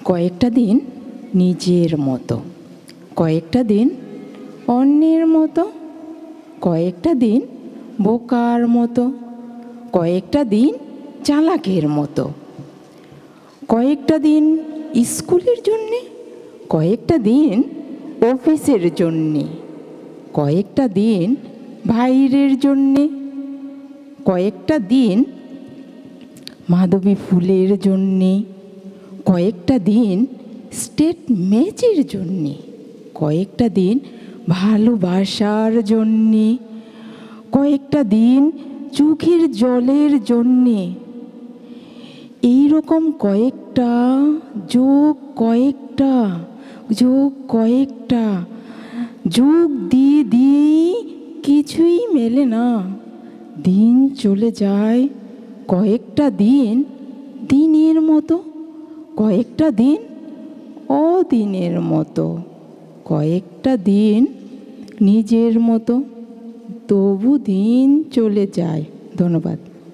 কয়েকটা দিন নিজের মতো, কয়েকটা দিন অন্যের মতো, কয়েকটা দিন বোকার মতো, কয়েকটা দিন চালাকের মতো, কয়েকটা দিন স্কুলের জন্যে, কয়েকটা দিন অফিসের জন্যে, কয়েকটা দিন বাইরের জন্যে, কয়েকটা দিন মাধবী ফুলের জন্যে, কয়েকটা দিন স্টেট ম্যাচের জন্যে, কয়েকটা দিন ভালোবাসার জন্যে, কয়েকটা দিন চোখের জলের জন্যে। এইরকম কয়েকটা যোগ কয়েকটা যোগ কয়েকটা যোগ দিয়ে দিয়েই কিছুই মেলে না। দিন চলে যায় কয়েকটা দিন দিনের মতো, কয়েকটা দিন অদিনের মতো, কয়েকটা দিন নিজের মতো, তবু দিন চলে যায়। ধন্যবাদ।